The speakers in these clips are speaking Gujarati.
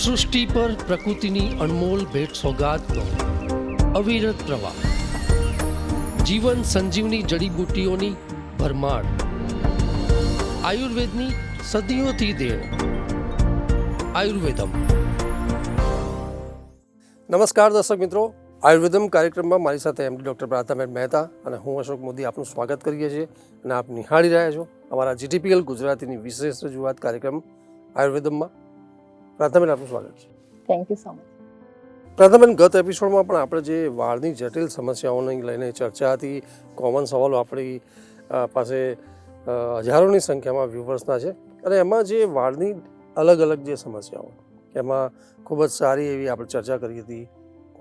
સૃષ્ટિ પર પ્રકૃતિની અનમોલ ભેટ સોગાદનો અવિરત પ્રવાહ, જીવન સંજીવની જડીબુટ્ટીઓની ભરમાર, આયુર્વેદની સદીઓથી દેણ. આયુર્વેદમ. નમસ્કાર દર્શક મિત્રો, આયુર્વેદમ કાર્યક્રમમાં મારી સાથે એમડી ડૉક્ટર પ્રાર્થનાબેન મહેતા અને હું અશોક મોદી આપનું સ્વાગત કરીએ છીએ અને આપ નિહાળી રહ્યા છો અમારા જીટીપીએલ ગુજરાતીની વિશેષ રજૂઆત કાર્યક્રમ આયુર્વેદમમાં. પ્રાર્થનાબેન, આપનું સ્વાગત છે. Thank you so much. પ્રાર્થનાબેન, ગત એપિસોડમાં પણ આપણે જે વાળની જટિલ સમસ્યાઓને લઈને ચર્ચા હતી, કોમન સવાલો આપણી પાસે હજારોની સંખ્યામાં વ્યુવર્સના છે અને એમાં જે વાળની અલગ અલગ જે સમસ્યાઓ એમાં ખૂબ જ સારી એવી આપણે ચર્ચા કરી હતી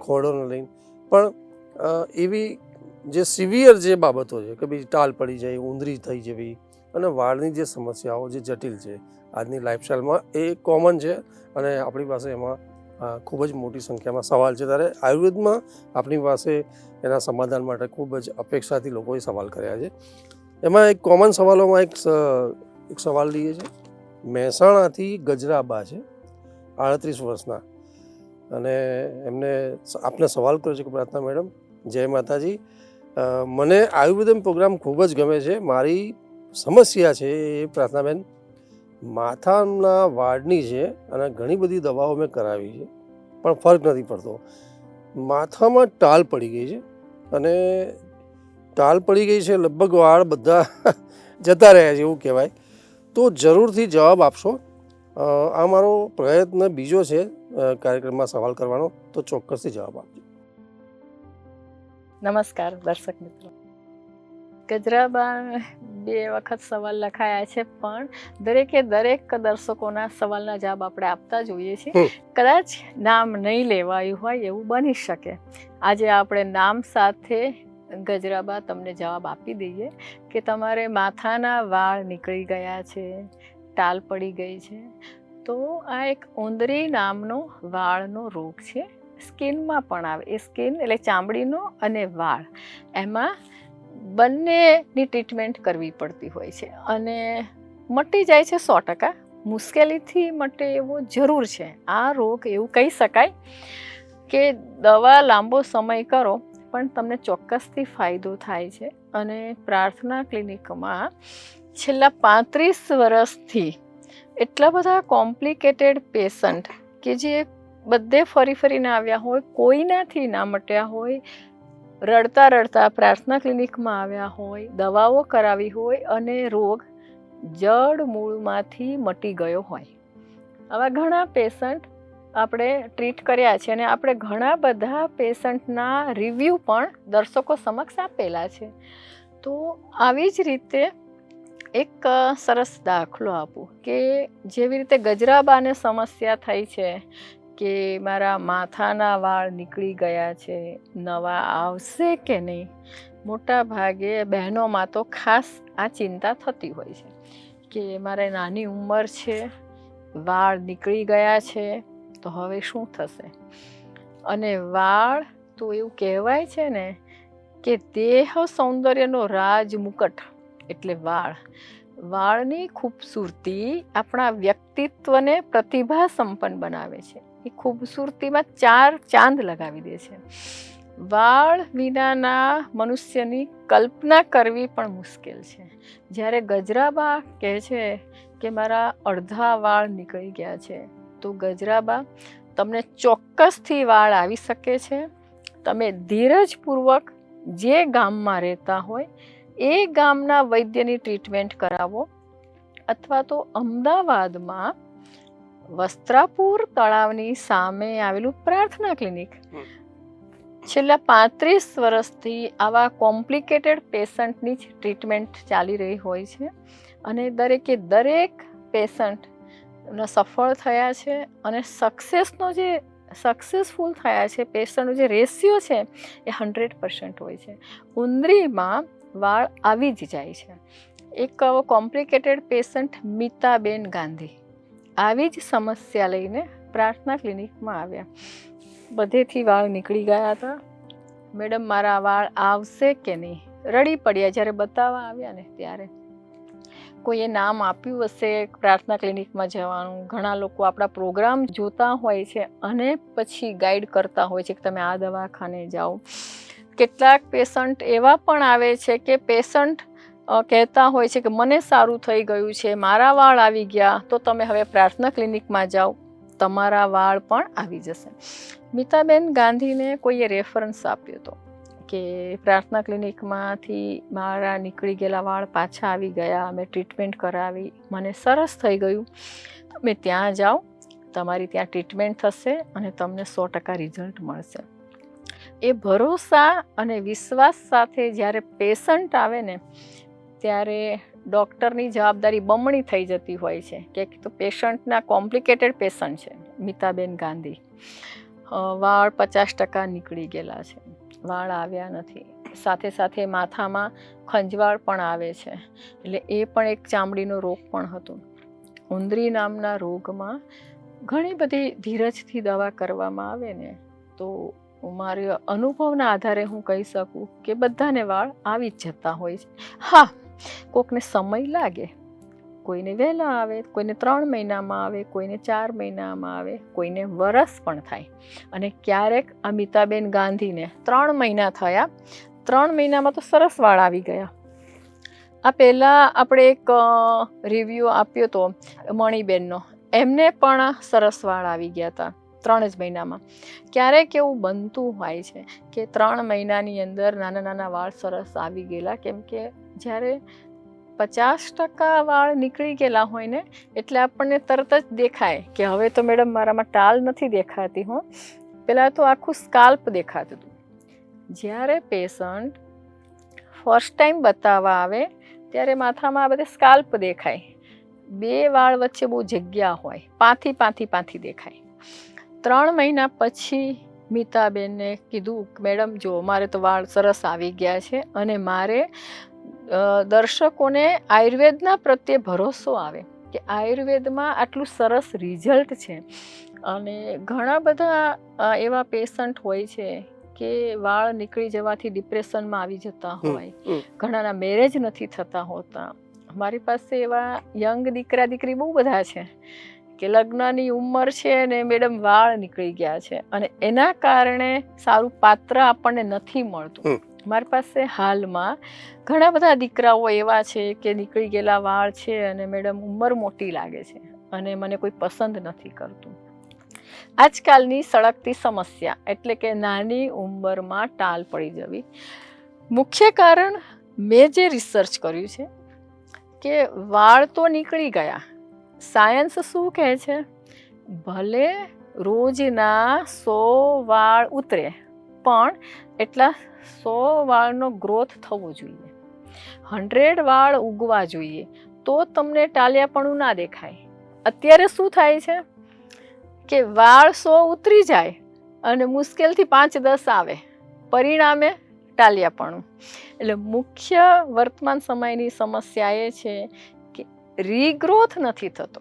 ખોડોને લઈને, પણ એવી જે સિવિયર જે બાબતો છે કે ભાઈ ટાલ પડી જાય, ઊંધરી થઈ જવી અને વાળની જે સમસ્યાઓ જે જટિલ છે આજની લાઈફસ્ટાઈલમાં એ કોમન છે અને આપણી પાસે એમાં ખૂબ જ મોટી સંખ્યામાં સવાલ છે. ત્યારે આયુર્વેદમાં આપણી પાસે એના સમાધાન માટે ખૂબ જ અપેક્ષાથી લોકોએ સવાલ કર્યા છે. એમાં એક કોમન સવાલોમાં એક સવાલ લઈએ છે. મહેસાણાથી ગજરાબા છે, 38 વર્ષના, અને એમને આપને સવાલ કર્યો છે કે પ્રાર્થના મેડમ, જય માતાજી, મને આયુર્વેદમ પ્રોગ્રામ ખૂબ જ ગમે છે. મારી સમસ્યા છે એ પ્રાર્થનાબેન માથાના વાળની છે અને ઘણી બધી દવાઓ મેં કરાવી છે પણ ફરક નથી પડતો. માથામાં ટાલ પડી ગઈ છે અને ટાલ પડી ગઈ છે, લગભગ વાળ બધા જતા રહ્યા છે એવું કહેવાય. તો જરૂરથી જવાબ આપશો. આ મારો પ્રયત્ન બીજો છે કાર્યક્રમમાં સવાલ કરવાનો, તો ચોક્કસથી જવાબ આપજો. નમસ્કાર દર્શક મિત્રો. ગજરાબા 2 વખત સવાલ લખાયા છે, પણ દરેક દર્શકોના સવાલના જવાબ આપણે આપતા જોઈએ છીએ. કદાચ નામ નહીં લેવાયું હોય એવું બની શકે. આજે આપણે નામ સાથે ગજરાબા તમને જવાબ આપી દઈએ કે તમારે માથાના વાળ નીકળી ગયા છે, ટાલ પડી ગઈ છે. તો આ એક ઉંદરી નામનો વાળનો રોગ છે. સ્કિનમાં પણ આવે. એ સ્કિન એટલે ચામડીનો અને વાળ, એમાં બંનેની ટ્રીટમેન્ટ કરવી પડતી હોય છે અને મટી જાય છે 100%. મુશ્કેલીથી મટે એવો જરૂર છે. આ રોગ એવું કહી શકાય કે દવા લાંબો સમય કરો પણ તમને ચોક્કસથી ફાયદો થાય છે. અને પ્રાર્થના ક્લિનિકમાં છેલ્લા 35 વર્ષથી એટલા બધા કોમ્પ્લિકેટેડ પેશન્ટ કે જે બધે ફરીને આવ્યા હોય, કોઈનાથી ના મટ્યા હોય, રડતા પ્રાર્થના ક્લિનિકમાં આવ્યા હોય, દવાઓ કરાવી હોય અને રોગ જડ મૂળમાંથી મટી ગયો હોય. આવા ઘણા પેશન્ટ આપણે ટ્રીટ કર્યા છે અને આપણે ઘણા બધા પેશન્ટના રિવ્યૂ પણ દર્શકો સમક્ષ આપેલા છે. તો આવી જ રીતે એક સરસ દાખલો આપું કે જેવી રીતે ગજરાબાને સમસ્યા થઈ છે કે મારા માથાના વાળ નીકળી ગયા છે, નવા આવશે કે નહીં. મોટા ભાગે બહેનોમાં તો ખાસ આ ચિંતા થતી હોય છે કે મારે નાની ઉંમર છે, વાળ નીકળી ગયા છે, તો હવે શું થશે. અને વાળ તો એવું કહેવાય છે ને કે દેહ સૌંદર્યનો રાજ મુકટ એટલે વાળની ખૂબસૂરતી આપણા વ્યક્તિત્વને પ્રતિભા સંપન્ન બનાવે છે. એ ખૂબસૂરતીમાં 4 ચાંદ લગાવી દે છે. વાળ વિનાના મનુષ્યની કલ્પના કરવી પણ મુશ્કેલ છે. જ્યારે ગજરાબા કહે છે કે મારા અડધા વાળ નીકળી ગયા છે, તો ગજરાબા તમને ચોક્કસથી વાળ આવી શકે છે. તમે ધીરજપૂર્વક જે ગામમાં રહેતા હોય એ ગામના વૈદ્યની ટ્રીટમેન્ટ કરાવો, અથવા તો અમદાવાદમાં વસ્ત્રાપુર તળાવની સામે આવેલું પ્રાર્થના ક્લિનિક છેલ્લા 35 વર્ષથી આવા કોમ્પ્લિકેટેડ પેશન્ટની જ ટ્રીટમેન્ટ ચાલી રહી હોય છે અને દરેક પેશન્ટ સફળ થયા છે અને સક્સેસફુલ થયા છે. પેશન્ટનો જે રેશિયો છે એ 100% હોય છે. ઉંદરીમાં વાળ આવી જ જાય છે. એક કોમ્પ્લિકેટેડ પેશન્ટ મીતાબેન ગાંધી આવી જ સમસ્યા લઈને પ્રાર્થના ક્લિનિકમાં આવ્યા. બધેથી વાળ નીકળી ગયા હતા. મેડમ, મારા વાળ આવશે કે નહીં, રડી પડ્યા જ્યારે બતાવવા આવ્યા ને ત્યારે. કોઈએ નામ આપ્યું હશે પ્રાર્થના ક્લિનિકમાં જવાનું. ઘણા લોકો આપણા પ્રોગ્રામ જોતા હોય છે અને પછી ગાઈડ કરતા હોય છે કે તમે આ દવાખાને જાઓ. કેટલાક પેશન્ટ એવા પણ આવે છે કે પેશન્ટ કહેતા હોય છે કે મને સારું થઈ ગયું છે, મારા વાળ આવી ગયા, તો તમે હવે પ્રાર્થના ક્લિનિકમાં જાઓ, તમારા વાળ પણ આવી જશે. મીતાબેન ગાંધીને કોઈએ રેફરન્સ આપ્યો હતો કે પ્રાર્થના ક્લિનિકમાંથી મારા નીકળી ગયેલા વાળ પાછા આવી ગયા, મેં ટ્રીટમેન્ટ કરાવી, મને સરસ થઈ ગયું, તમે ત્યાં જાઓ, તમારી ત્યાં ટ્રીટમેન્ટ થશે અને તમને 100% રિઝલ્ટ મળશે. એ ભરોસા અને વિશ્વાસ સાથે જ્યારે પેશન્ટ આવે ને ત્યારે ડૉક્ટરની જવાબદારી બમણી થઈ જતી હોય છે કે તો પેશન્ટના કોમ્પ્લિકેટેડ પેશન્ટ છે. મીતાબેન ગાંધી વાળ 50% નીકળી ગયેલા છે, વાળ આવ્યા નથી, સાથે સાથે માથામાં ખંજવાળ પણ આવે છે, એટલે એ પણ એક ચામડીનો રોગ પણ હતો. ઉંદરી નામના રોગમાં ઘણી બધી ધીરજથી દવા કરવામાં આવે ને તો મારા અનુભવના આધારે હું કહી શકું કે બધાને વાળ આવી જ જતા હોય છે. હા, કોકને સમય લાગે, કોઈને વહેલા આવે, કોઈને 3 મહિનામાં આવે, કોઈને 4 મહિનામાં આવે, કોઈને વરસ પણ થાય. અને ક્યારેક આ મીતાબેન ગાંધીને 3 મહિના થયા, 3 મહિનામાં તો સરસ વાળ આવી ગયા. આ પહેલાં આપણે એક રિવ્યૂ આપ્યો હતો મણીબેનનો, એમને પણ સરસ વાળ આવી ગયા હતા 3 જ મહિનામાં. ક્યારેક એવું બનતું હોય છે કે 3 મહિનાની અંદર નાના નાના વાળ સરસ આવી ગયેલા, કેમ કે જ્યારે 50% વાળ નીકળી ગયેલા હોય ને એટલે આપણને તરત જ દેખાય કે હવે તો મેડમ મારામાં ટાલ નથી દેખાતી. પહેલાં તો આખું સ્કાલ્પ દેખાતું હતું. જ્યારે પેશન્ટ ફર્સ્ટ ટાઈમ બતાવવા આવે ત્યારે માથામાં આ બધે સ્કાલ્પ દેખાય, 2 વાળ વચ્ચે બહુ જગ્યા હોય, પાથી દેખાય. 3 મહિના પછી મીતાબેનને કીધું મેડમ જો મારે તો વાળ સરસ આવી ગયા છે અને મારે દર્શકોને આયુર્વેદના પ્રત્યે ભરોસો આવે કે આયુર્વેદમાં આટલું સરસ રિઝલ્ટ છે. અને ઘણા બધા એવા પેશન્ટ હોય છે કે વાળ નીકળી જવાથી ડિપ્રેશનમાં આવી જતા હોય, ઘણાના મેરેજ નથી થતા હોતા. મારી પાસે એવા યંગ દીકરા દીકરી બહુ બધા છે કે લગ્નની ઉંમર છે ને મેડમ વાળ નીકળી ગયા છે અને એના કારણે સારું પાત્ર આપણને નથી મળતું. મારી પાસે હાલમાં ઘણા બધા દીકરાઓ એવા છે કે નીકળી ગયેલા વાળ છે અને મેડમ ઉંમર મોટી લાગે છે અને મને કોઈ પસંદ નથી કરતું. આજકાલની સળગતી સમસ્યા એટલે કે નાની ઉંમરમાં ટાલ પડી જવી. મુખ્ય કારણ મેં જે રિસર્ચ કર્યું છે કે વાળ તો નીકળી ગયા, સાયન્સ શું કહે છે, ભલે રોજના 100 વાળ ઉતરે પણ એટલા 100 વાળનો ગ્રોથ થવો જોઈએ, 100 વાળ ઉગવા જોઈએ, તો તમને ટાલિયાપણું ના દેખાય. અત્યારે શું થાય છે કે વાળ 100 ઉતરી જાય અને મુશ્કેલથી 5-10 આવે, પરિણામે ટાલિયાપણું. એટલે મુખ્ય વર્તમાન સમયની સમસ્યા એ છે કે રીગ્રોથ નથી થતો.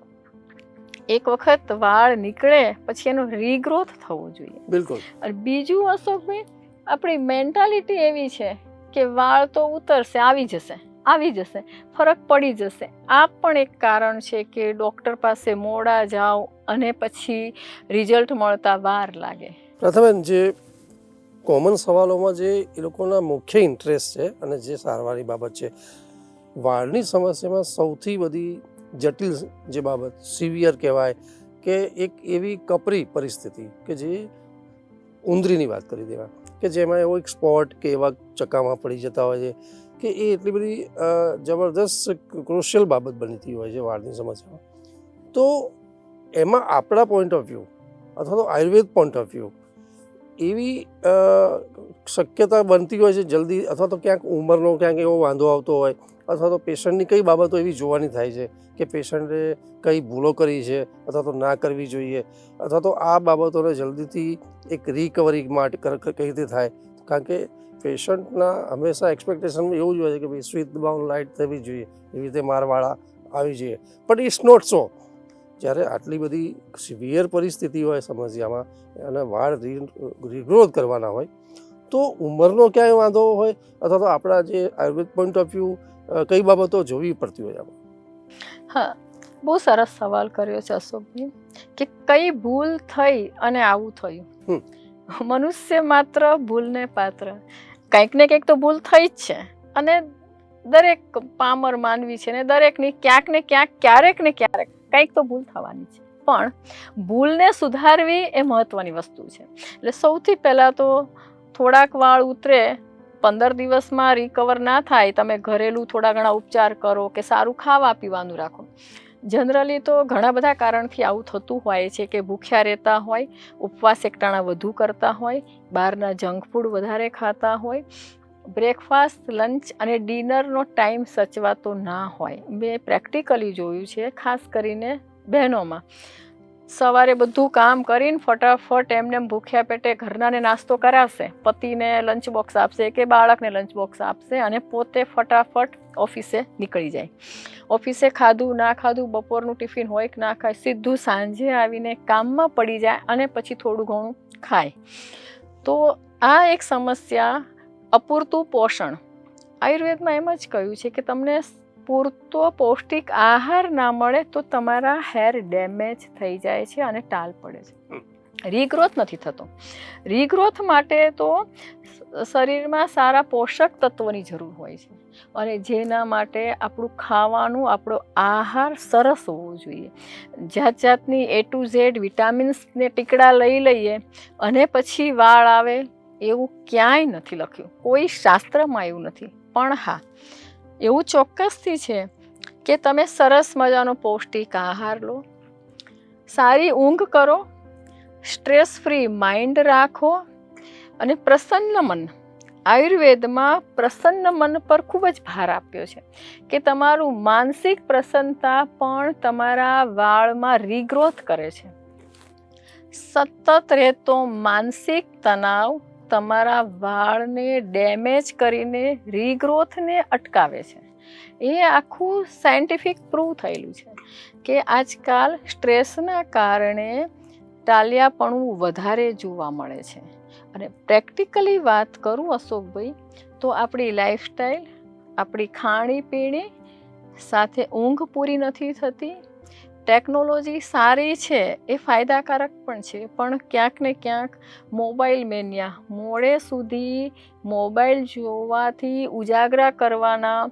એક વખત વાળ નીકળે પછી એનો રીગ્રોથ થવો જોઈએ. બિલકુલ. અને બીજું અશોકભાઈ, આપણી મેન્ટાલિટી એવી છે કે વાળ તો ઉતરશે, આવી જશે, ફરક પડી જશે. આ પણ એક કારણ છે કે ડૉક્ટર પાસે મોડા જાઓ અને પછી રિઝલ્ટ મળતા વાર લાગે. પ્રથમ જે કોમન સવાલોમાં જે એ લોકોના મુખ્ય ઇન્ટરેસ્ટ છે અને જે સારવારની બાબત છે, વાળની સમસ્યામાં સૌથી બધી જટિલ જે બાબત સિવિયર કહેવાય કે એક એવી કપરી પરિસ્થિતિ કે જે ઉંદરીની વાત કરી દેવા કે જેમાં એવો એક સ્પોટ કે એવા ચક્કામાં પડી જતા હોય છે કે એ એટલી બધી જબરદસ્ત ક્રુશિયલ બાબત બનતી હોય છે વાળની સમસ્યામાં. તો એમાં આપણા પોઈન્ટ ઓફ વ્યૂ અથવા તો આયુર્વેદ પોઈન્ટ ઓફ વ્યૂ એવી શક્યતા બનતી હોય છે જલ્દી, અથવા તો ક્યાંક ઉંમરનો ક્યાંક એવો વાંધો આવતો હોય અથવા તો પેશન્ટની કઈ બાબતો એવી જોવાની થાય છે કે પેશન્ટે કઈ ભૂલો કરી છે અથવા તો ના કરવી જોઈએ, અથવા તો આ બાબતોને જલ્દીથી એક રિકવરી માટે કઈ રીતે થાય. કારણ કે પેશન્ટના હંમેશા એક્સપેક્ટેશન એવું જ હોય છે કે ભાઈ સ્વીટ બાઉન્ડ લાઇટ થવી જોઈએ, એવી રીતે મારવાળા આવી જોઈએ, બટ ઇટ્સ નોટ સો. જ્યારે આટલી બધી સિવિયર પરિસ્થિતિ હોય સમસ્યામાં અને વાળ રિગ્રોથ કરવાના હોય તો ઉંમરનો ક્યાંય વાંધો હોય અથવા તો આપણા જે આયુર્વેદ પોઈન્ટ ઓફ વ્યૂ કઈ બાબતો જોવી પડતી હોય આમાં? હા, બહુ સરસ સવાલ કર્યો છે અશોકભાઈ, કે કઈ ભૂલ થઈ અને આવું થયું. મનુષ્ય માત્ર ભૂલને પાત્ર. કંઈક ને કંઈક તો ભૂલ થઈ જ છે, અને દરેક પામર માનવી છે ને દરેકની ક્યાંક ને ક્યાંક, ક્યારેક ને ક્યારેક કંઈક તો ભૂલ થવાની છે. પણ ભૂલને સુધારવી એ મહત્વની વસ્તુ છે. એટલે સૌથી પહેલાં તો થોડાક વાળ ઉતરે, 15 દિવસમાં રિકવર ના થાય, તમે ઘરેલું થોડા ઘણા ઉપચાર કરો કે સારું ખાવા પીવાનું રાખો. જનરલી તો ઘણા બધા કારણથી આવું થતું હોય છે, કે ભૂખ્યા રહેતા હોય, ઉપવાસ એકટાણા વધુ કરતા હોય, બહારના જંક ફૂડ વધારે ખાતા હોય, બ્રેકફાસ્ટ, લંચ અને ડિનરનો ટાઈમ સચવાતો ના હોય. મેં પ્રેક્ટિકલી જોયું છે, ખાસ કરીને બહેનોમાં. સવારે બધું કામ કરીને ફટાફટ એમને ભૂખ્યા પેટે ઘરનાને નાસ્તો કરાવશે, પતિને લંચ બોક્સ આપશે કે બાળકને લંચ બોક્સ આપશે, અને પોતે ફટાફટ ઓફિસે નીકળી જાય. ઓફિસે ખાધું ના ખાધું, બપોરનું ટિફિન હોય કે ના ખાય, સીધું સાંજે આવીને કામમાં પડી જાય અને પછી થોડું ઘણું ખાય. તો આ એક સમસ્યા, અપૂરતું પોષણ. આયુર્વેદમાં એમ જ કહ્યું છે કે તમને પૂરતો પૌષ્ટિક આહાર ના મળે તો તમારા હેર ડેમેજ થઈ જાય છે અને ટાલ પડે છે, રીગ્રોથ નથી થતો. રીગ્રોથ માટે તો શરીરમાં સારા પોષક તત્વોની જરૂર હોય છે, અને જેના માટે આપણું ખાવાનું, આપણો આહાર સરસ હોવો જોઈએ. જાત જાતની A to Z વિટામિન્સને ટીકડા લઈ લઈએ અને પછી વાળ આવે, એવું ક્યાંય નથી લખ્યું, કોઈ શાસ્ત્રમાં એવું નથી. પણ હા, એવું ચોક્કસથી છે કે તમે સરસ મજાનો પૌષ્ટિક આહાર લો, સારી ઊંઘ કરો, સ્ટ્રેસ ફ્રી માઇન્ડ રાખો, અને પ્રસન્ન મન. આયુર્વેદમાં પ્રસન્ન મન પર ખૂબ જ ભાર આપ્યો છે, કે તમારું માનસિક પ્રસન્નતા પણ તમારા વાળમાં રીગ્રોથ કરે છે. સતત રહેતો માનસિક તણાવ તમારા વાળને ડેમેજ કરીને રીગ્રોથને અટકાવે છે. એ આખું સાયન્ટિફિક પ્રૂવ થયેલું છે કે આજકાલ સ્ટ્રેસના કારણે ટાલિયાપણું વધારે જોવા મળે છે. અને પ્રેક્ટિકલી વાત કરું અશોકભાઈ, તો આપણી લાઈફસ્ટાઈલ, આપણી ખાણીપીણી સાથે ઊંઘ પૂરી નથી થતી. ટેકનોલોજી સારી છે, એ ફાયદાકારક પણ છે, પણ ક્યાંક ને ક્યાંક મોબાઈલ મેનિયા, મોડે સુધી મોબાઈલ જોવાથી ઉજાગરા કરવાના,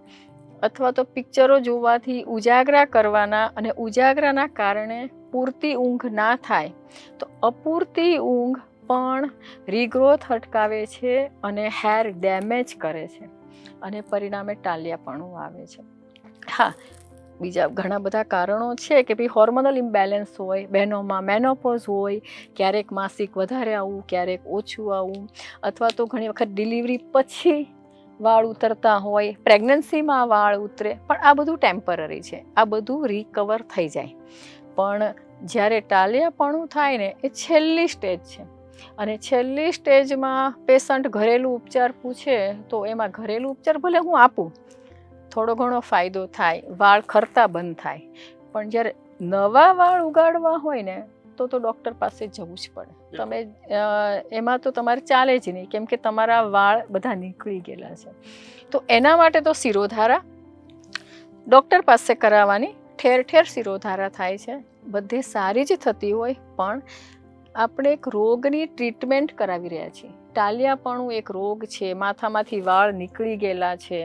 અથવા તો પિક્ચરો જોવાથી ઉજાગરા કરવાના, અને ઉજાગરાના કારણે પૂરતી ઊંઘ ના થાય, તો અપૂરતી ઊંઘ પણ રીગ્રોથ અટકાવે છે અને હેર ડેમેજ કરે છે, અને પરિણામે ટાલિયાપણું આવે છે. હા, બીજા ઘણા બધા કારણો છે કે ભાઈ હોર્મોનલ ઇમ્બેલેન્સ હોય, બહેનોમાં મેનોપોઝ હોય, ક્યારેક માસિક વધારે આવવું, ક્યારેક ઓછું આવવું, અથવા તો ઘણી વખત ડિલિવરી પછી વાળ ઉતરતા હોય, પ્રેગ્નન્સીમાં વાળ ઉતરે. પણ આ બધું ટેમ્પરરી છે, આ બધું રિકવર થઈ જાય. પણ જ્યારે ટાલિયાપણું થાય ને, એ છેલ્લી સ્ટેજ છે, અને છેલ્લી સ્ટેજમાં પેશન્ટ ઘરેલું ઉપચાર પૂછે તો એમાં ઘરેલું ઉપચાર ભલે હું આપું, થોડો ઘણો ફાયદો થાય, વાળ ખરતા બંધ થાય, પણ જ્યારે નવા વાળ ઉગાડવા હોય ને, તો ડૉક્ટર પાસે જવું જ પડે. તમે એમાં તો તમારે ચાલે જ નહીં, કેમ કે તમારા વાળ બધા નીકળી ગયેલા છે. તો એના માટે તો શિરોધારા ડૉક્ટર પાસે કરાવવાની. ઠેર ઠેર શિરોધારા થાય છે, બધે સારી જ થતી હોય, પણ આપણે એક રોગની ટ્રીટમેન્ટ કરાવી રહ્યા છીએ. ટાલિયાપણું એક રોગ છે, માથામાંથી વાળ નીકળી ગયેલા છે,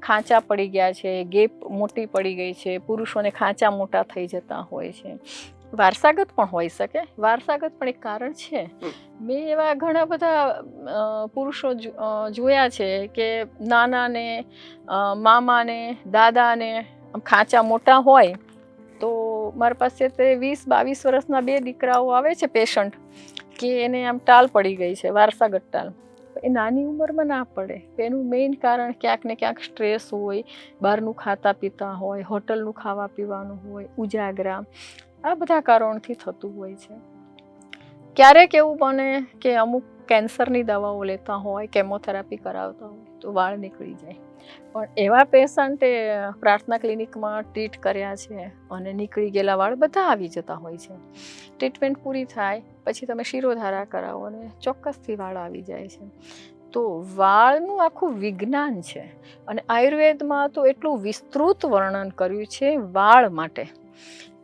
ખાંચા પડી ગયા છે, ગેપ મોટી પડી ગઈ છે, પુરુષોને ખાંચા મોટા થઈ જતા હોય છે. વારસાગત પણ હોઈ શકે, વારસાગત પણ એક કારણ છે. મેં એવા ઘણા બધા પુરુષો જોયા છે કે નાનાને, મામાને, દાદાને ખાંચા મોટા હોય, તો મારી પાસે તે 20-22 વર્ષના 2 દીકરાઓ આવે છે પેશન્ટ, કે એને આમ ટાલ પડી ગઈ છે, વારસાગત ટાલ. એ નાની ઉંમરમાં ના પડે. એનું મેઇન કારણ ક્યાંક ને ક્યાંક સ્ટ્રેસ હોય, બહારનું ખાતા પીતા હોય, હોટલનું ખાવા પીવાનું હોય, ઉજાગરા, આ બધા કારણોથી થતું હોય છે. ક્યારેક એવું બને કે અમુક કેન્સરની દવાઓ લેતા હોય, કેમોથેરાપી કરાવતા હોય, તો વાળ નીકળી જાય. પણ એવા પેશન્ટે પ્રાર્થના ક્લિનિકમાં ટ્રીટ કર્યા છે, અને નીકળી ગયેલા વાળ બધા આવી જતા હોય છે. ટ્રીટમેન્ટ પૂરી થાય પછી તમે શિરોધારા કરાવો અને ચોક્કસથી વાળ આવી જાય છે. તો વાળનું આખું વિજ્ઞાન છે અને આયુર્વેદમાં તો એટલું વિસ્તૃત વર્ણન કર્યું છે વાળ માટે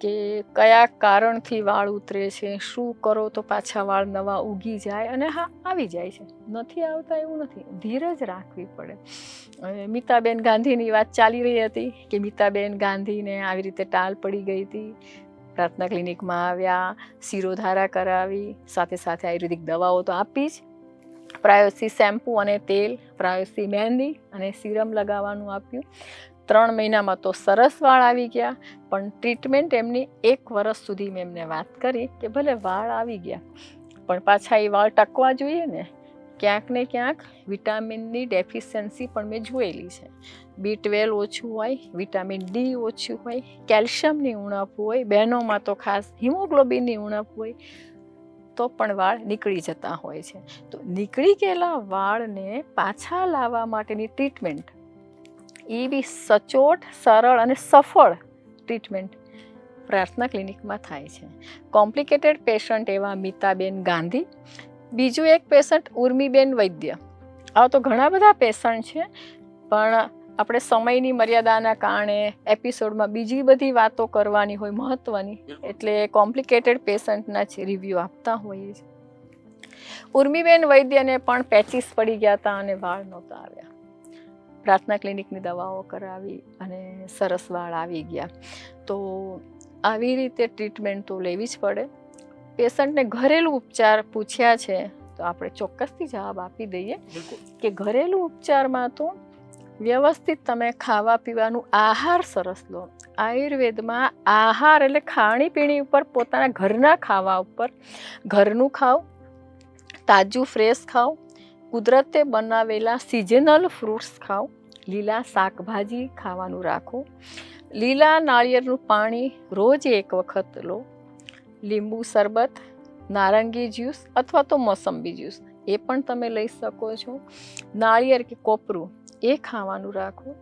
કે કયા કારણથી વાળ ઉતરે છે, શું કરો તો પાછા વાળ નવા ઉગી જાય, અને હા આવી જાય છે, નથી આવતા એવું નથી, ધીરજ રાખવી પડે. મીતાબેન ગાંધીની વાત ચાલી રહી હતી કે મીતાબેન ગાંધીને આવી રીતે ટાલ પડી ગઈ હતી, પ્રાર્થના ક્લિનિકમાં આવ્યા, શિરોધારા કરાવી, સાથે સાથે આયુર્વેદિક દવાઓ તો આપી જ, પ્રાયોસી શેમ્પૂ અને તેલ, પ્રાયોસી મહેંદી અને સિરમ લગાવવાનું આપ્યું. 3 મહિનામાં તો સરસ વાળ આવી ગયા, પણ ટ્રીટમેન્ટ એમની 1 વર્ષ સુધી મેં એમને વાત કરી કે ભલે વાળ આવી ગયા પણ પાછા એ વાળ ટકવા જોઈએ ને, ક્યાંક ને ક્યાંક વિટામિનની ડેફિશિયન્સી પણ મેં જોયેલી છે. B12 ઓછું હોય, વિટામિન D ઓછું હોય, કેલ્શિયમની ઉણપ હોય, બહેનોમાં તો ખાસ હિમોગ્લોબિનની ઉણપ હોય તો પણ વાળ નીકળી જતા હોય છે. તો નીકળી ગયેલા વાળને પાછા લાવવા માટેની ટ્રીટમેન્ટ એ બી સચોટ, સરળ અને સફળ ટ્રીટમેન્ટ પ્રાર્થના ક્લિનિકમાં થાય છે. કોમ્પ્લિકેટેડ પેશન્ટ એવા મીતાબેન ગાંધી, બીજું એક પેશન્ટ ઉર્મિબેન વૈદ્ય. આવા તો ઘણા બધા પેશન્ટ છે, પણ આપણે સમયની મર્યાદાના કારણે એપિસોડમાં બીજી બધી વાતો કરવાની હોય મહત્ત્વની, એટલે કોમ્પ્લિકેટેડ પેશન્ટના જ રિવ્યૂ આપતા હોઈએ છીએ. ઉર્મિબેન વૈદ્યને પણ પેચીસ પડી ગયા હતા અને વાળ નહોતા આવ્યા. પ્રાર્થના ક્લિનિકની દવાઓ કરાવી અને સરસ વાળ આવી ગયા. તો આવી રીતે ટ્રીટમેન્ટ તો લેવી જ પડે. પેશન્ટને ઘરેલું ઉપચાર પૂછ્યા છે તો આપણે ચોક્કસથી જવાબ આપી દઈએ કે ઘરેલું ઉપચારમાં તો વ્યવસ્થિત તમે ખાવા પીવાનું આહાર સરસ લો. આયુર્વેદમાં આહાર એટલે ખાણીપીણી ઉપર, પોતાના ઘરના ખાવા ઉપર, ઘરનું ખાઓ, તાજું ફ્રેશ ખાઓ, કુદરતે બનાવેલા સિઝનલ ફ્રૂટ્સ ખાઓ, લીલા શાકભાજી ખાવાનું રાખો, લીલા નાળિયેરનું પાણી રોજ 1 વખત લો, લીંબુ શરબત, નારંગી જ્યુસ અથવા તો મોસંબી જ્યુસ એ પણ તમે લઈ શકો છો, નાળિયેર કે કોપરું એ ખાવાનું રાખો.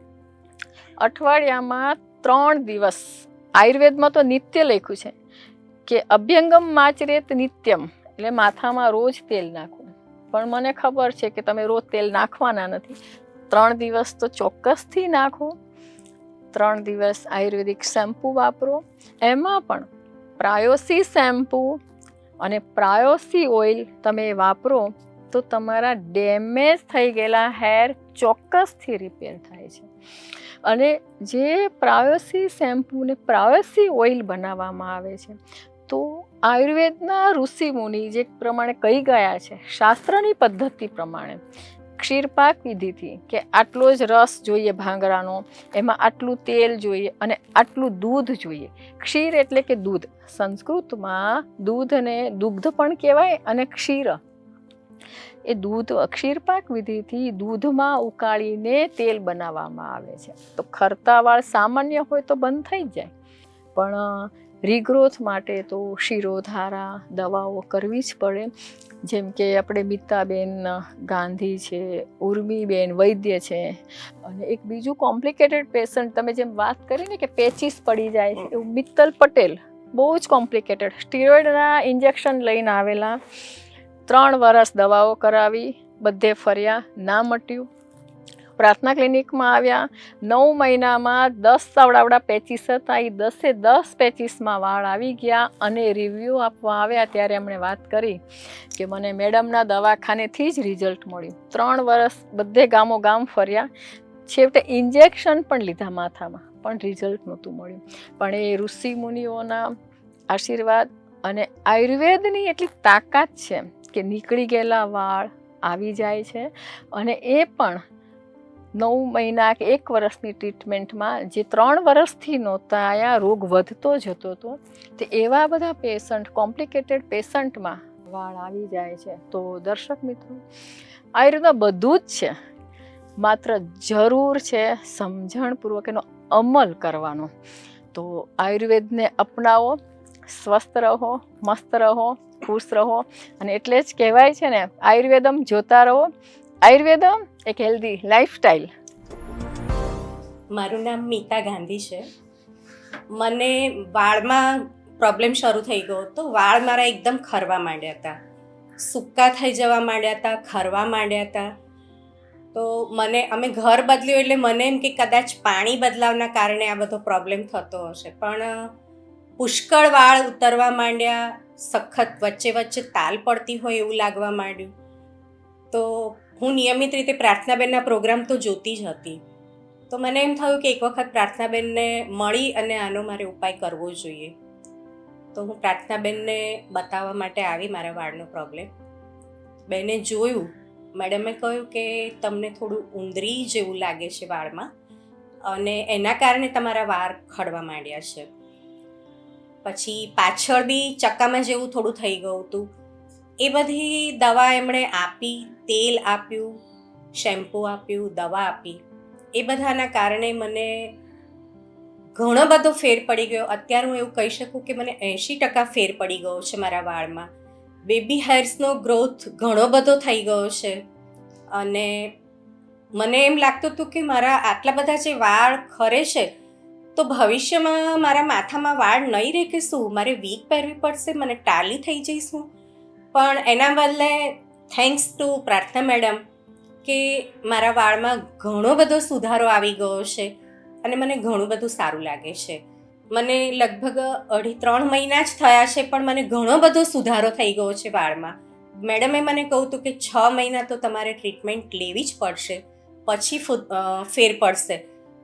અઠવાડિયામાં 3 દિવસ, આયુર્વેદમાં તો નિત્ય લખ્યું છે કે અભ્યંગમ માચરેત નિત્યમ, એટલે માથામાં રોજ તેલ નાખવું, પણ મને ખબર છે કે તમે રોજ તેલ નાખવાના નથી. 3 દિવસ તો ચોક્કસથી નાખો. 3 દિવસ આયુર્વેદિક શેમ્પૂ વાપરો, એમાં પણ પ્રાયોસી શેમ્પૂ અને પ્રાયોસી ઓઇલ તમે વાપરો તો તમારા ડેમેજ થઈ ગયેલા હેર ચોક્કસથી રિપેર થાય છે. અને જે પ્રાયોસી શેમ્પૂ ને પ્રાયોસી ઓઇલ બનાવવામાં આવે છે તો આયુર્વેદના ઋષિ મુનિ જે પ્રમાણે કહી ગયા છે, શાસ્ત્રની પદ્ધતિ પ્રમાણે, ક્ષીરપાક વિધિથી કે આટલો જ રસ જોઈએ ભાંગડાનો, એમાં આટલું તેલ જોઈએ અને આટલું દૂધ જોઈએ. ક્ષીર એટલે કે દૂધ, સંસ્કૃતમાં દૂધને દુગ્ધ પણ કહેવાય અને ક્ષીર એ દૂધ, ક્ષીરપાક વિધિથી દૂધમાં ઉકાળીને તેલ બનાવવામાં આવે છે. તો ખરતા વાળ સામાન્ય હોય તો બંધ થઈ જાય, પણ રીગ્રોથ માટે તો શિરોધારા દવાઓ કરવી જ પડે. જેમ કે આપણે મીતાબેન ગાંધી છે, ઉર્મિબેન વૈદ્ય છે, અને એક બીજું કોમ્પ્લિકેટેડ પેશન્ટ તમે જેમ વાત કરી ને કે પેચીસ પડી જાય છે, એવું મિત્તલ પટેલ, બહુ જ કોમ્પ્લિકેટેડ, સ્ટીરોઇડના ઇન્જેક્શન લઈને આવેલા, 3 વર્ષ દવાઓ કરાવી, બધે ફર્યા, ના મટ્યું. પ્રાર્થના ક્લિનિકમાં આવ્યા, 9 મહિનામાં 10 આવડાવડા પેચીસ હતા, એ 10 પેચીસમાં વાળ આવી ગયા. અને રિવ્યૂ આપવા આવ્યા ત્યારે એમણે વાત કરી કે મને મેડમના દવાખાનેથી જ રિઝલ્ટ મળ્યું. 3 વર્ષ બધે ગામો ગામ ફર્યા, છેવટે ઇન્જેક્શન પણ લીધા માથામાં, પણ રિઝલ્ટ નહોતું મળ્યું. પણ એ ઋષિ મુનિઓના આશીર્વાદ અને આયુર્વેદની એટલી તાકાત છે કે નીકળી ગયેલા વાળ આવી જાય છે. અને એ પણ 9 મહિના કે 1 વર્ષની ટ્રીટમેન્ટમાં, જે 3 વર્ષથી નહોતા આવ્યા, રોગ વધતો જતો હતો, તે એવા બધા પેશન્ટ, કોમ્પ્લિકેટેડ પેશન્ટમાં વાળ આવી જાય છે. તો દર્શક મિત્રો, આયુર્વેદમાં બધું જ છે, માત્ર જરૂર છે સમજણપૂર્વક એનો અમલ કરવાનો. તો આયુર્વેદને અપનાવો, સ્વસ્થ રહો, મસ્ત રહો, ખુશ રહો. અને એટલે જ કહેવાય છે ને, આયુર્વેદમ જોતા રહો. આયુર્વેદમ એક હેલ્ધી લાઈફસ્ટાઈલ. મારું નામ મીતા ગાંધી છે. મને વાળમાં પ્રોબ્લેમ શરૂ થઈ ગયો હતો. વાળ મારા એકદમ ખરવા માંડ્યા હતા, સૂકા થઈ જવા માંડ્યા હતા, ખરવા માંડ્યા હતા. તો અમે ઘર બદલ્યું એટલે મને એમ કે કદાચ પાણી બદલાવના કારણે આ બધો પ્રોબ્લેમ થતો હશે, પણ પુષ્કળ વાળ ઉતરવા માંડ્યા, સખત વચ્ચે વચ્ચે તાલ પડતી હોય એવું લાગવા માંડ્યું. તો હું નિયમિત રીતે પ્રાર્થનાબેનના પ્રોગ્રામ તો જોતી જ હતી. તો મને એમ થયું કે એક વખત પ્રાર્થનાબેનને મળી અને આનો મારે ઉપાય કરવો જોઈએ. તો હું પ્રાર્થનાબેનને બતાવવા માટે આવી મારા વાળનો પ્રોબ્લેમ. બેને જોયું, મેડમે કહ્યું કે તમને થોડું ઉંદરી જેવું લાગે છે વાળમાં અને એના કારણે તમારા વાળ ખડવા માંડ્યા છે. પછી પાછળ બી ચક્કામાં જેવું થોડું થઈ ગયું હતું. એ બધી દવા એમણે આપી, તેલ આપ્યું, શેમ્પૂ આપ્યું, દવા આપી. એ બધાના કારણે મને ઘણો બધો ફેર પડી ગયો. અત્યારે હું એવું કહી શકું કે મને 80% ફેર પડી ગયો છે મારા વાળમાં. બેબી હેર્સનો ગ્રોથ ઘણો બધો થઈ ગયો છે અને મને એમ લાગતું હતું કે મારા આટલા બધા જે વાળ ખરે છે તો ભવિષ્યમાં મારા માથામાં વાળ નહીં રહે કે શું, મારે વીગ પહેરવી પડશે, મને ટાલી થઈ જઈશું. પણ એના બદલે થેન્ક્સ ટુ પ્રાર્થના મેડમ કે મારા વાળમાં ઘણો બધો સુધારો આવી ગયો છે અને મને ઘણું બધું સારું લાગે છે. મને લગભગ 2.5-3 મહિના જ થયા છે પણ મને ઘણો બધો સુધારો થઈ ગયો છે વાળમાં. મેડમે મને કહ્યું હતું કે 6 મહિના તો તમારે ટ્રીટમેન્ટ લેવી જ પડશે, પછી ફેર પડશે.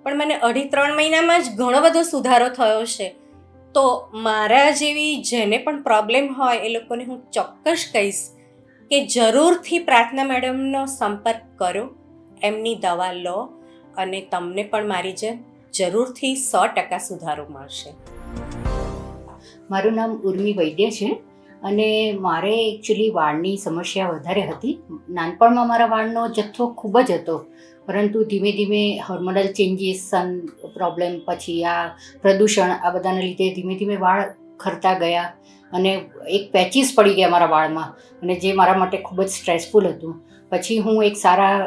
પણ મને 2.5-3 મહિનામાં જ ઘણો બધો સુધારો થયો છે. તો મારા જેવી જેને પણ પ્રોબ્લેમ હોય એ લોકોને હું ચોક્કસ કહીશ કે જરૂરથી પ્રાર્થના મેડમનો સંપર્ક કરો, એમની દવા લો અને તમને પણ મારી જેમ જરૂરથી 100% સુધારો મળશે. મારું નામ ઉર્મી વૈદ્ય છે અને મારે એકચ્યુઅલી વાળની સમસ્યા વધારે હતી. નાનપણમાં મારા વાળનો જથ્થો ખૂબ જ હતો, પરંતુ ધીમે ધીમે હોર્મોનલ ચેન્જીસ, સન પ્રોબ્લેમ, પછી આ પ્રદૂષણ, આ બધાના લીધે ધીમે ધીમે વાળ ખરતા ગયા અને એક પેચીસ પડી ગયા મારા વાળમાં અને જે મારા માટે ખૂબ જ સ્ટ્રેસફુલ હતું. પછી હું એક સારા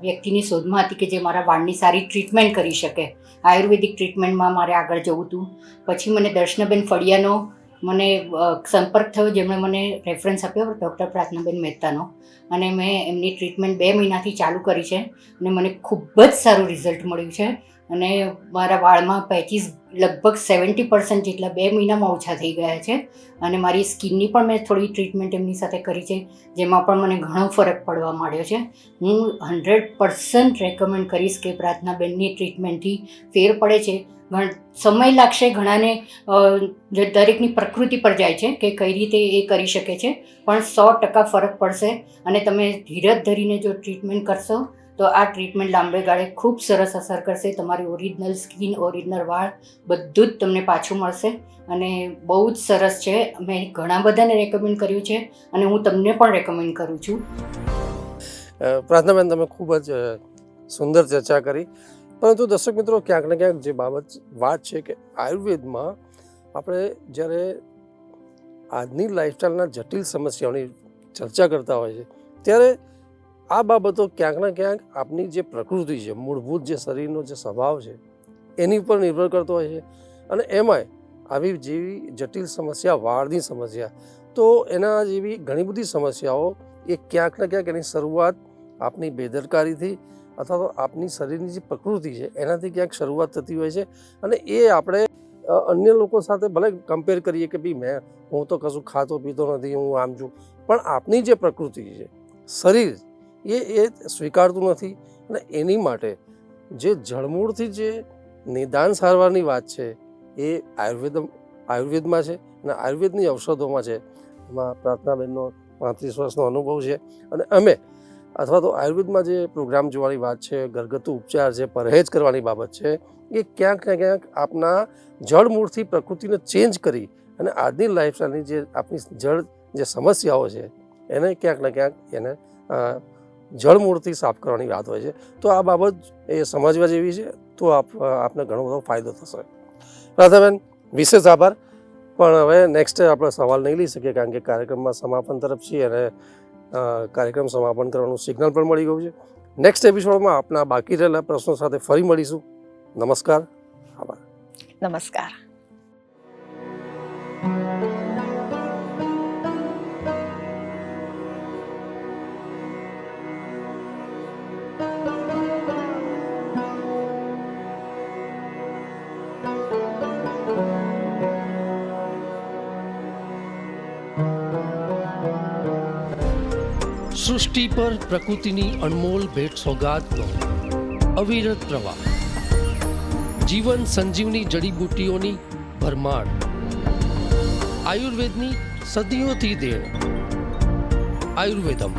વ્યક્તિની શોધમાં હતી કે જે મારા વાળની સારી ટ્રીટમેન્ટ કરી શકે. આયુર્વેદિક ટ્રીટમેન્ટમાં મારે આગળ જવું હતું. પછી મને દર્શનાબેન ફળિયાનો સંપર્ક થયો, જેમણે મને રેફરન્સ આપ્યો ડૉક્ટર પ્રાર્થનાબેન મહેતાનો, અને મેં એમની ટ્રીટમેન્ટ 2 મહિનાથી ચાલુ કરી છે અને મને ખૂબ જ સારું રિઝલ્ટ મળ્યું છે અને મારા વાળમાં પેચીસ લગભગ 70% જેટલા 2 મહિનામાં ઓછા થઈ ગયા છે. અને મારી સ્કિનની પણ મેં થોડી ટ્રીટમેન્ટ એમની સાથે કરી છે, જેમાં પણ મને ઘણો ફરક પડવા માંડ્યો છે. હું 100% રેકમેન્ડ કરીશ કે પ્રાર્થનાબેનની ટ્રીટમેન્ટથી ફેર પડે છે. સમય લાગશે ઘણાને, દરેકની પ્રકૃતિ પર જાય છે કે કઈ રીતે એ કરી શકે છે, પણ 100% ફરક પડશે. અને તમે ધીરજ ધરીને જો ટ્રીટમેન્ટ કરશો તો આ ટ્રીટમેન્ટ લાંબે ગાળે ખૂબ સરસ અસર કરશે. તમારી ઓરિજિનલ સ્કિન, ઓરિજિનલ વાળ બધું જ તમને પાછું મળશે અને બહુ જ સરસ છે. મેં ઘણા બધાને રેકમેન્ડ કર્યું છે અને હું તમને પણ રેકમેન્ડ કરું છું. પ્રાર્થનાબેન, તમે ખૂબ જ સુંદર ચર્ચા કરી, પરંતુ દર્શક મિત્રો, ક્યાંક ને ક્યાંક જે વાત છે કે આયુર્વેદમાં આપણે જ્યારે આજની લાઈફસ્ટાઈલના જટિલ સમસ્યાઓની ચર્ચા કરતા હોય છે ત્યારે આ બાબતો ક્યાંક ને ક્યાંક આપની જે પ્રકૃતિ છે, મૂળભૂત જે શરીરનો જે સ્વભાવ છે એની ઉપર નિર્ભર કરતો હોય છે. અને એમાંય આવી જેવી જટિલ સમસ્યા, વાળની સમસ્યા, તો એના જેવી ઘણી બધી સમસ્યાઓ એ ક્યાંક ને ક્યાંક એની શરૂઆત આપની બેદરકારીથી અથવા તો આપની શરીરની જે પ્રકૃતિ છે એનાથી ક્યાંક શરૂઆત થતી હોય છે. અને એ આપણે અન્ય લોકો સાથે ભલે કમ્પેર કરીએ કે ભાઈ હું તો કશું ખાતો પીતો નથી, હું આમ છું, પણ આપની જે પ્રકૃતિ છે, શરીર એ સ્વીકારતું નથી. અને એની માટે જે જળમૂળથી જે નિદાન સારવારની વાત છે એ આયુર્વેદમાં છે અને આયુર્વેદની ઔષધોમાં છે. એમાં પ્રાર્થનાબેનનો 35 વર્ષનો અનુભવ છે અને અમે અથવા તો આયુર્વેદમાં જે પ્રોગ્રામ જોવાની વાત છે, ઘરગથ્થુ ઉપચાર છે, પરહેજ કરવાની બાબત છે, એ ક્યાંક ને ક્યાંક આપના જળમૂળથી પ્રકૃતિને ચેન્જ કરી અને આજની લાઈફસ્ટાઈલની જે આપણી જળ જે સમસ્યાઓ છે એને ક્યાંક ને ક્યાંક એને જળમૂળથી સાફ કરવાની વાત હોય છે. તો આ બાબત એ સમજવા જેવી છે, તો આપને ઘણો બધો ફાયદો થશે. પ્રાર્થનાબેન, વિશેષ આભાર. પણ હવે નેક્સ્ટ આપણે સવાલ નહીં લઈ શકીએ કારણ કે કાર્યક્રમમાં સમાપન તરફ છીએ અને કાર્યક્રમ સમાપન કરવાનું સિગ્નલ પણ મળી ગયું છે. નેક્સ્ટ એપિસોડમાં આપના બાકી રહેલા પ્રશ્નો સાથે ફરી મળીશું. નમસ્કાર, આભાર. નમસ્કાર. સૃષ્ટિ પર પ્રકૃતિની અનમોલ ભેટ સોગાદનો અવિરત પ્રવાહ, જીવન સંજીવની જડીબુટ્ટીઓની ભરમાર, આયુર્વેદની સદીઓથી દેણ. આયુર્વેદમ